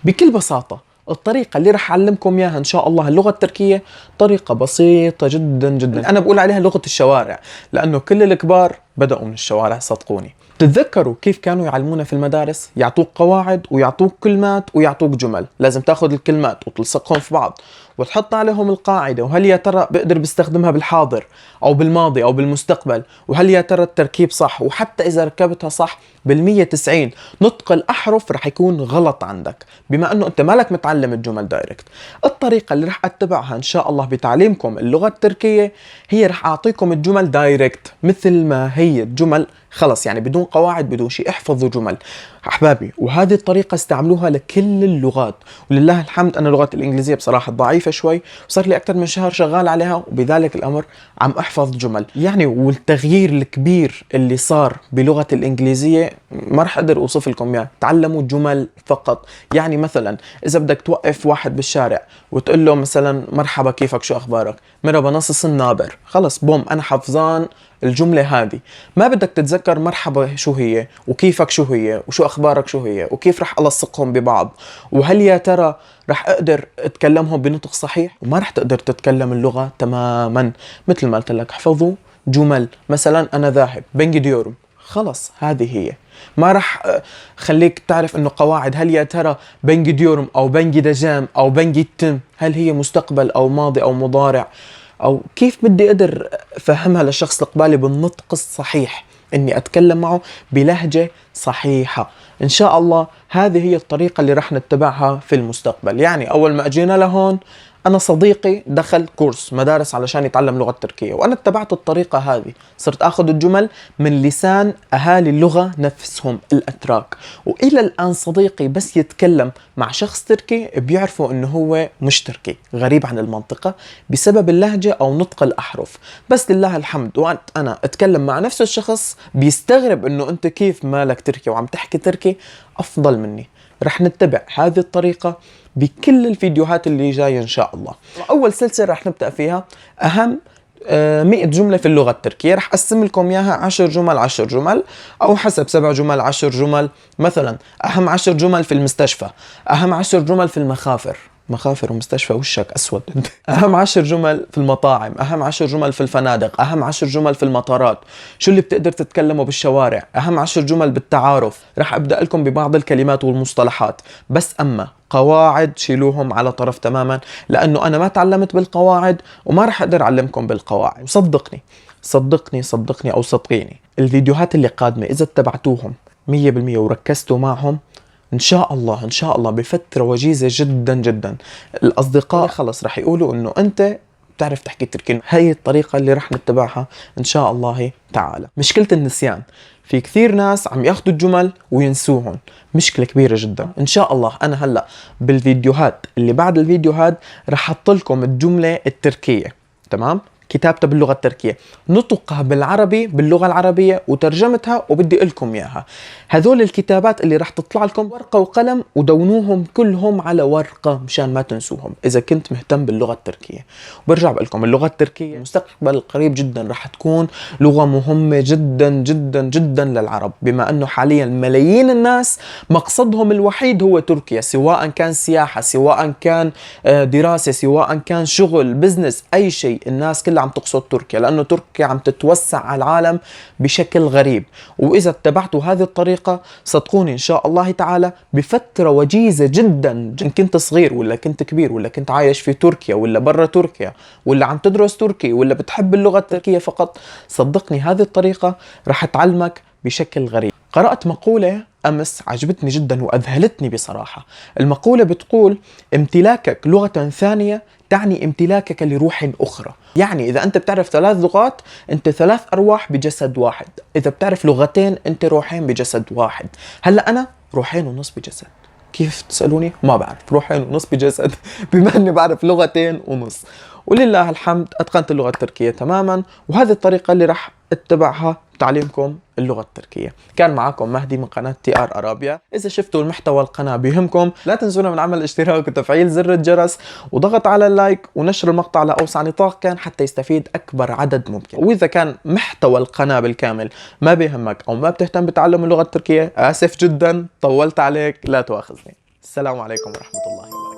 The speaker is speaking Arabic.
بكل بساطة الطريقة اللي رح أعلمكم إياها إن شاء الله اللغة التركية طريقة بسيطة جدا جدا. أنا بقول عليها لغة الشوارع لأنه كل الكبار بدأوا من الشوارع، صدقوني. تتذكروا كيف كانوا يعلمونا في المدارس؟ يعطوك قواعد ويعطوك كلمات ويعطوك جمل، لازم تاخذ الكلمات وتلصقهم في بعض وتحط عليهم القاعدة، وهل يا ترى بقدر بستخدمها بالحاضر أو بالماضي أو بالمستقبل، وهل يا ترى التركيب صح، وحتى إذا ركبتها صح بال190 نطق الأحرف رح يكون غلط عندك بما أنه أنت مالك متعلم الجمل دايركت. الطريقة اللي رح أتبعها إن شاء الله بتعليمكم اللغة التركية هي رح أعطيكم الجمل دايركت مثل ما هي الجمل، خلص يعني بدون قواعد بدون شيء، احفظوا جمل أحبابي. وهذه الطريقة استعملوها لكل اللغات، ولله الحمد أنا لغة الإنجليزية بصراحة ضعيفة شوي، وصار لي أكثر من شهر شغال عليها وبذلك الأمر عم أحفظ جمل يعني. والتغيير الكبير اللي صار بلغة الإنجليزية ما رح أقدر أوصف لكم إياه. تعلموا جمل فقط. يعني مثلا إذا بدك توقف واحد بالشارع وتقول له مثلا مرحبا كيفك شو أخبارك، مرحبا نصص النابر، خلص بوم أنا حفظان الجملة هذه. ما بدك تتذكر مرحبا شو هي وكيفك شو هي وشو أخبارك شو هي وكيف رح ألصقهم ببعض، وهل يا ترى رح أقدر أتكلمهم بنطق صحيح، وما رح تقدر تتكلم اللغة تماما. مثل ما قلت لك احفظوا جمل، مثلا أنا ذاهب بنجي ديورم، خلص هذه هي. ما رح خليك تعرف انه قواعد، هل يا ترى بنجي ديورم او بنجي دجام او بنجي تم هل هي مستقبل او ماضي او مضارع، او كيف بدي اقدر افهمها للشخص القبالي بالنطق الصحيح، اني اتكلم معه بلهجة صحيحة. ان شاء الله هذه هي الطريقة اللي رح نتبعها في المستقبل. يعني اول ما اجينا لهون انا صديقي دخل كورس مدارس علشان يتعلم لغة تركية، وانا اتبعت الطريقة هذه، صرت اخذ الجمل من لسان اهالي اللغة نفسهم الاتراك، والى الان صديقي بس يتكلم مع شخص تركي بيعرفوا انه هو مش تركي، غريب عن المنطقة بسبب اللهجة او نطق الاحرف. بس لله الحمد وقت انا اتكلم مع نفس الشخص بيستغرب انه انت كيف مالك تركي وعم تحكي تركي افضل مني. رح نتبع هذه الطريقة بكل الفيديوهات اللي جاية إن شاء الله. أول سلسلة رح نبدأ فيها أهم 100 جملة في اللغة التركية، رح أقسم لكم إياها 10 جمل 10 جمل أو حسب 7 جمل 10 جمل. مثلا أهم 10 جمل في المستشفى، أهم 10 جمل في المخافر، مخافر ومستشفى وشك أسود أهم 10 جمل في المطاعم، أهم 10 جمل في الفنادق، أهم 10 جمل في المطارات، شو اللي بتقدر تتكلموا بالشوارع، أهم 10 جمل بالتعارف. رح أبدأ لكم ببعض الكلمات والمصطلحات بس، أما قواعد شيلوهم على طرف تماما لأنه أنا ما تعلمت بالقواعد وما رح أقدر أعلمكم بالقواعد. وصدقني صدقني صدقني أو صدقيني الفيديوهات اللي قادمة إذا اتبعتوهم 100% وركزتوا معهم إن شاء الله إن شاء الله بفترة وجيزة جدا جدا الأصدقاء خلص رح يقولوا إنه أنت بتعرف تحكي تركي. هاي الطريقة اللي رح نتبعها إن شاء الله تعالى. مشكلة النسيان، في كثير ناس عم ياخدوا الجمل وينسوهم، مشكلة كبيرة جدا. إن شاء الله أنا هلأ بالفيديوهات اللي بعد الفيديو هاد رح أحط لكم الجملة التركية، تمام؟ كتابتها باللغة التركية، نطقها بالعربي باللغة العربية وترجمتها، وبدي لكم إياها. هذول الكتابات اللي رح تطلع لكم ورقة وقلم ودونوهم كلهم على ورقة مشان ما تنسوهم إذا كنت مهتم باللغة التركية. وبرجع بقول لكم اللغة التركية المستقبل القريب جدا رح تكون لغة مهمة جدا جدا جدا للعرب، بما أنه حاليا ملايين الناس مقصدهم الوحيد هو تركيا، سواء كان سياحة، سواء كان دراسة، سواء كان شغل بزنس، أي شيء الناس كلها عم تقصد تركيا، لأنه تركيا عم تتوسع على العالم بشكل غريب. وإذا اتبعتوا هذه الطريقة صدقوني إن شاء الله تعالى بفترة وجيزة جدا، إن كنت صغير ولا كنت كبير ولا كنت عايش في تركيا ولا برا تركيا ولا عم تدرس تركي ولا بتحب اللغة التركية فقط، صدقني هذه الطريقة رح تعلمك بشكل غريب. قرأت مقولة أمس عجبتني جدا وأذهلتني بصراحة. المقولة بتقول امتلاكك لغة ثانية تعني امتلاكك لروح أخرى. يعني إذا أنت بتعرف 3 لغات أنت 3 أرواح بجسد واحد، إذا بتعرف لغتين أنت روحين بجسد واحد. هلأ أنا روحين ونص بجسد. كيف تسألوني؟ ما بعرف، روحين ونص بجسد بما أني بعرف لغتين ونص. ولله الحمد أتقنت اللغة التركية تماما، وهذه الطريقة اللي رح اتبعها تعليمكم اللغة التركية. كان معكم مهدي من قناة TR Arabia. إذا شفتوا المحتوى القناة بيهمكم لا تنسونا من عمل الاشتراك وتفعيل زر الجرس وضغط على اللايك ونشر المقطع لأوسع نطاق كان حتى يستفيد أكبر عدد ممكن. وإذا كان محتوى القناة بالكامل ما بيهمك أو ما بتهتم بتعلم اللغة التركية، آسف جدا طولت عليك، لا تؤاخذني. السلام عليكم ورحمة الله وبركاته.